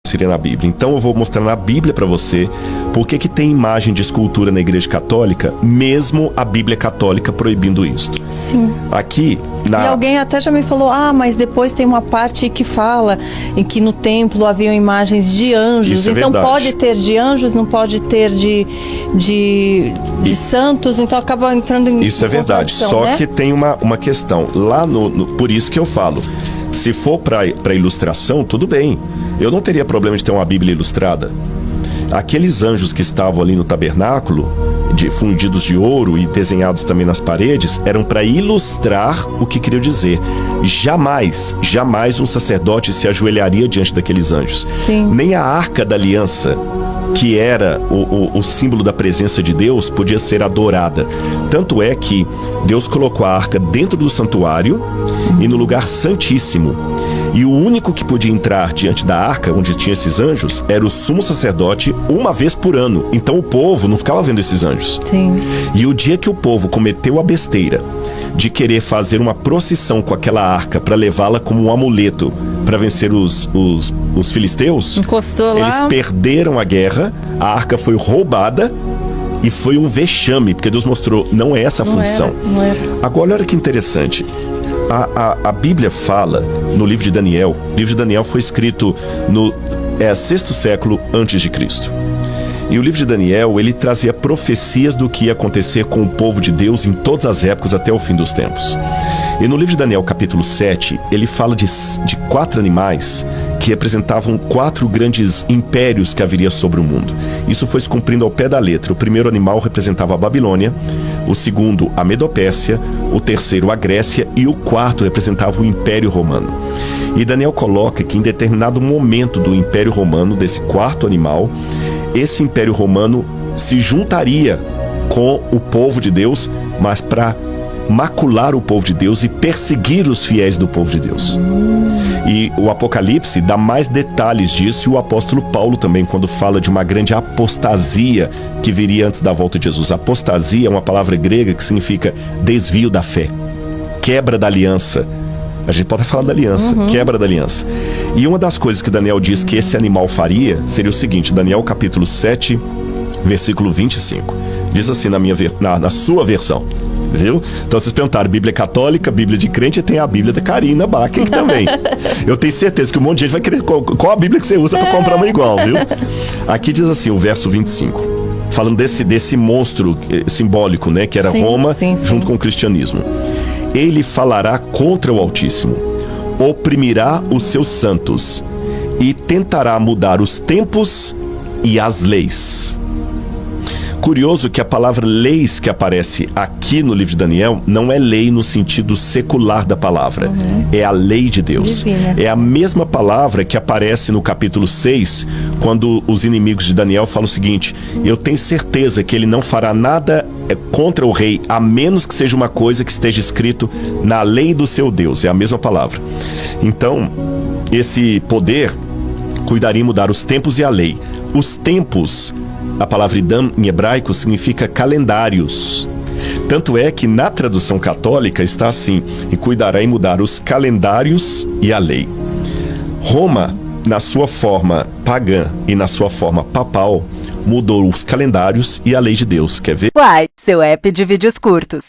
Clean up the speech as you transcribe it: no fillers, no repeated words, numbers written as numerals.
seria na Bíblia. Então eu vou mostrar na Bíblia para você por que tem imagem de escultura na Igreja Católica, mesmo a Bíblia Católica proibindo isso. Sim. Aqui na... E alguém até já me falou, mas depois tem uma parte que fala em que no templo haviam imagens de anjos. Isso é então verdade. pode ter de anjos, não pode ter de santos, então acaba entrando em Isso é verdade, só né? que tem uma questão. Lá por isso que eu falo, se for para ilustração, tudo bem. Eu não teria problema de ter uma Bíblia ilustrada. Aqueles anjos que estavam ali no tabernáculo, fundidos de ouro e desenhados também nas paredes, eram para ilustrar o que queria dizer. Jamais um sacerdote se ajoelharia diante daqueles anjos. Sim. Nem a Arca da Aliança, que era o símbolo da presença de Deus, podia ser adorada. Tanto é que Deus colocou a arca dentro do santuário e no lugar santíssimo. E o único que podia entrar diante da arca, onde tinha esses anjos, era o sumo sacerdote uma vez por ano. Então o povo não ficava vendo esses anjos. Sim. E o dia que o povo cometeu a besteira de querer fazer uma procissão com aquela arca para levá-la como um amuleto para vencer os filisteus, encostou lá, eles perderam a guerra, a arca foi roubada e foi um vexame, porque Deus mostrou, não é essa a função. Não era. Agora, olha que interessante. A Bíblia fala no livro de Daniel. O livro de Daniel foi escrito no 6º século antes de Cristo. E o livro de Daniel, ele trazia profecias do que ia acontecer com o povo de Deus em todas as épocas até o fim dos tempos. E no livro de Daniel, capítulo 7, ele fala de 4 animais que representavam 4 grandes impérios que haveria sobre o mundo. Isso foi se cumprindo ao pé da letra. O primeiro animal representava a Babilônia, o segundo a Medopérsia, o terceiro a Grécia e o quarto representava o Império Romano. E Daniel coloca que em determinado momento do Império Romano, desse quarto animal, esse Império Romano se juntaria com o povo de Deus, mas para macular o povo de Deus e perseguir os fiéis do povo de Deus. E o Apocalipse dá mais detalhes disso, e o apóstolo Paulo também, quando fala de uma grande apostasia que viria antes da volta de Jesus. Apostasia é uma palavra grega que significa desvio da fé, quebra da aliança. A gente pode falar da aliança, quebra da aliança. E uma das coisas que Daniel diz que esse animal faria seria o seguinte, Daniel capítulo 7, versículo 25. Diz assim na sua versão. Viu? Então vocês perguntaram, Bíblia católica, Bíblia de crente, e tem a Bíblia da Karina Bach aqui também. Eu tenho certeza que um monte de gente vai querer qual a Bíblia que você usa para comprar uma igual, viu? Aqui diz assim, o verso 25, falando desse monstro simbólico, né, que era Roma, junto com o cristianismo. Ele falará contra o Altíssimo, oprimirá os seus santos e tentará mudar os tempos e as leis. Curioso que a palavra leis que aparece aqui no livro de Daniel não é lei no sentido secular da palavra, é a lei de Deus. Divina. É a mesma palavra que aparece no capítulo 6, quando os inimigos de Daniel falam o seguinte, eu tenho certeza que ele não fará nada contra o rei, a menos que seja uma coisa que esteja escrito na lei do seu Deus, é a mesma palavra. Então, esse poder cuidaria em mudar os tempos e a lei. Os tempos, a palavra idam em hebraico significa calendários. Tanto é que na tradução católica está assim, e cuidará em mudar os calendários e a lei. Roma, na sua forma pagã e na sua forma papal, mudou os calendários e a lei de Deus. Quer ver? Uai, seu app de vídeos curtos.